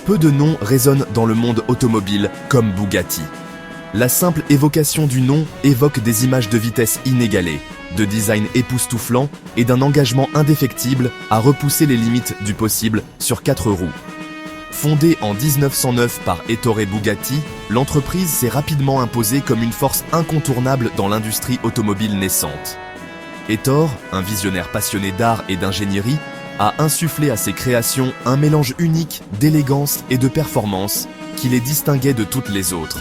Peu de noms résonnent dans le monde automobile comme Bugatti. La simple évocation du nom évoque des images de vitesse inégalée, de design époustouflant et d'un engagement indéfectible à repousser les limites du possible sur 4 roues. Fondée en 1909 par Ettore Bugatti, l'entreprise s'est rapidement imposée comme une force incontournable dans l'industrie automobile naissante. Ettore, un visionnaire passionné d'art et d'ingénierie, a insufflé à ses créations un mélange unique d'élégance et de performance qui les distinguait de toutes les autres.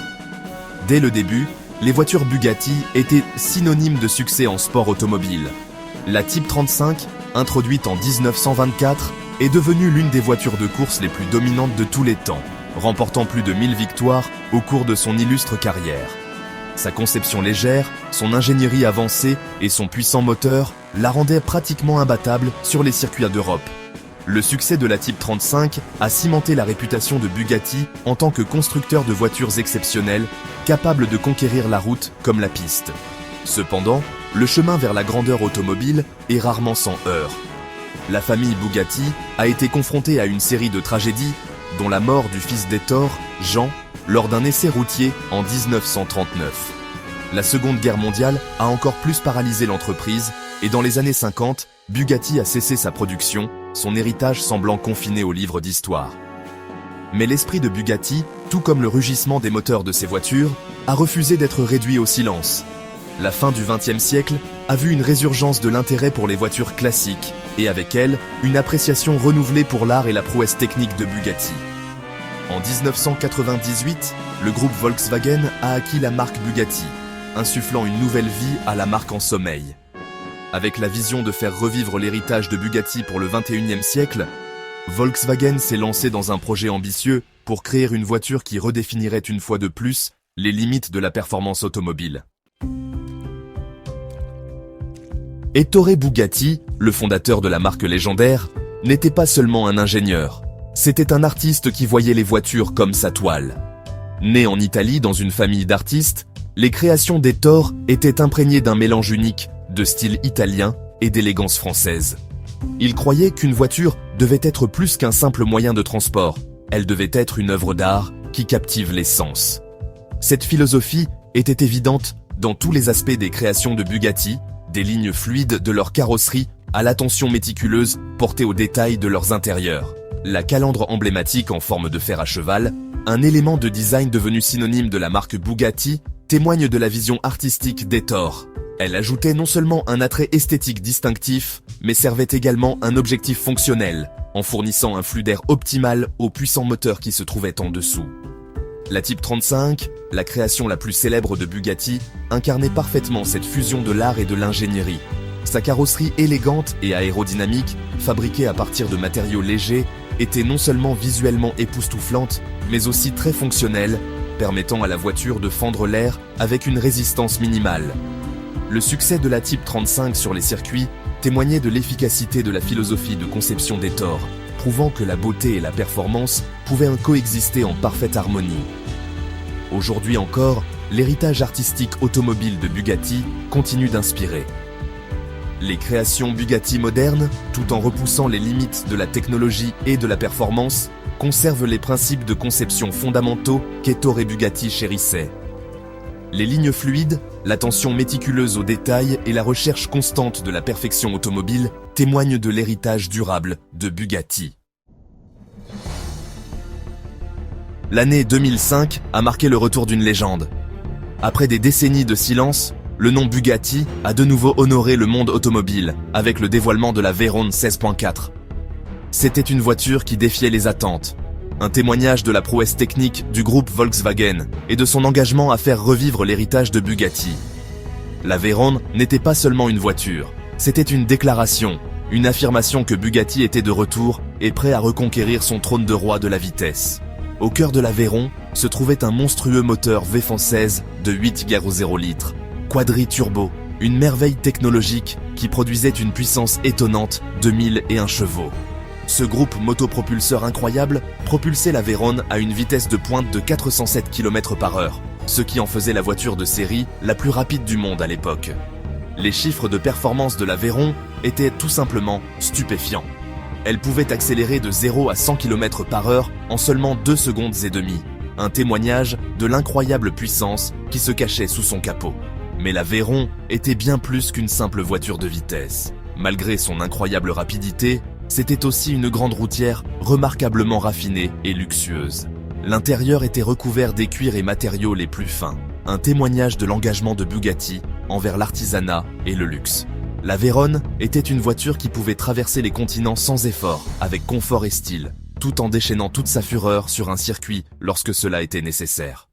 Dès le début, les voitures Bugatti étaient synonymes de succès en sport automobile. La Type 35, introduite en 1924, est devenue l'une des voitures de course les plus dominantes de tous les temps, remportant plus de 1000 victoires au cours de son illustre carrière. Sa conception légère, son ingénierie avancée et son puissant moteur la rendaient pratiquement imbattable sur les circuits d'Europe. Le succès de la Type 35 a cimenté la réputation de Bugatti en tant que constructeur de voitures exceptionnelles, capables de conquérir la route comme la piste. Cependant, le chemin vers la grandeur automobile est rarement sans heurts. La famille Bugatti a été confrontée à une série de tragédies, dont la mort du fils d'Ettore, Jean, lors d'un essai routier en 1939. La Seconde Guerre mondiale a encore plus paralysé l'entreprise et dans les années 50, Bugatti a cessé sa production, son héritage semblant confiné au livre d'histoire. Mais l'esprit de Bugatti, tout comme le rugissement des moteurs de ses voitures, a refusé d'être réduit au silence. La fin du XXe siècle a vu une résurgence de l'intérêt pour les voitures classiques et avec elle, une appréciation renouvelée pour l'art et la prouesse technique de Bugatti. En 1998, le groupe Volkswagen a acquis la marque Bugatti, insufflant une nouvelle vie à la marque en sommeil. Avec la vision de faire revivre l'héritage de Bugatti pour le XXIe siècle, Volkswagen s'est lancé dans un projet ambitieux pour créer une voiture qui redéfinirait une fois de plus les limites de la performance automobile. Ettore Bugatti, le fondateur de la marque légendaire, n'était pas seulement un ingénieur. C'était un artiste qui voyait les voitures comme sa toile. Né en Italie dans une famille d'artistes, les créations d'Ettore étaient imprégnées d'un mélange unique de style italien et d'élégance française. Il croyait qu'une voiture devait être plus qu'un simple moyen de transport. Elle devait être une œuvre d'art qui captive les sens. Cette philosophie était évidente dans tous les aspects des créations de Bugatti, des lignes fluides de leur carrosserie à l'attention méticuleuse portée aux détails de leurs intérieurs. La calandre emblématique en forme de fer à cheval, un élément de design devenu synonyme de la marque Bugatti, témoigne de la vision artistique d'Ettore. Elle ajoutait non seulement un attrait esthétique distinctif, mais servait également un objectif fonctionnel, en fournissant un flux d'air optimal au puissant moteur qui se trouvait en dessous. La Type 35, la création la plus célèbre de Bugatti, incarnait parfaitement cette fusion de l'art et de l'ingénierie. Sa carrosserie élégante et aérodynamique, fabriquée à partir de matériaux légers, était non seulement visuellement époustouflante, mais aussi très fonctionnelle, permettant à la voiture de fendre l'air avec une résistance minimale. Le succès de la Type 35 sur les circuits témoignait de l'efficacité de la philosophie de conception d'Ettore, prouvant que la beauté et la performance pouvaient coexister en parfaite harmonie. Aujourd'hui encore, l'héritage artistique automobile de Bugatti continue d'inspirer. Les créations Bugatti modernes, tout en repoussant les limites de la technologie et de la performance, conservent les principes de conception fondamentaux qu'Ettore Bugatti chérissait. Les lignes fluides, l'attention méticuleuse aux détails et la recherche constante de la perfection automobile témoignent de l'héritage durable de Bugatti. L'année 2005 a marqué le retour d'une légende. Après des décennies de silence, le nom Bugatti a de nouveau honoré le monde automobile avec le dévoilement de la Veyron 16.4. C'était une voiture qui défiait les attentes, un témoignage de la prouesse technique du groupe Volkswagen et de son engagement à faire revivre l'héritage de Bugatti. La Veyron n'était pas seulement une voiture, c'était une déclaration, une affirmation que Bugatti était de retour et prêt à reconquérir son trône de roi de la vitesse. Au cœur de la Veyron se trouvait un monstrueux moteur V16 de 8,0 litres, quadri-turbo, une merveille technologique qui produisait une puissance étonnante de 1001 chevaux. Ce groupe motopropulseur incroyable propulsait la Veyron à une vitesse de pointe de 407 km/h, ce qui en faisait la voiture de série la plus rapide du monde à l'époque. Les chiffres de performance de la Veyron étaient tout simplement stupéfiants. Elle pouvait accélérer de 0 à 100 km/h en seulement 2 secondes et demie. Un témoignage de l'incroyable puissance qui se cachait sous son capot. Mais la Veyron était bien plus qu'une simple voiture de vitesse. Malgré son incroyable rapidité, c'était aussi une grande routière remarquablement raffinée et luxueuse. L'intérieur était recouvert des cuirs et matériaux les plus fins, un témoignage de l'engagement de Bugatti envers l'artisanat et le luxe. La Veyron était une voiture qui pouvait traverser les continents sans effort, avec confort et style, tout en déchaînant toute sa fureur sur un circuit lorsque cela était nécessaire.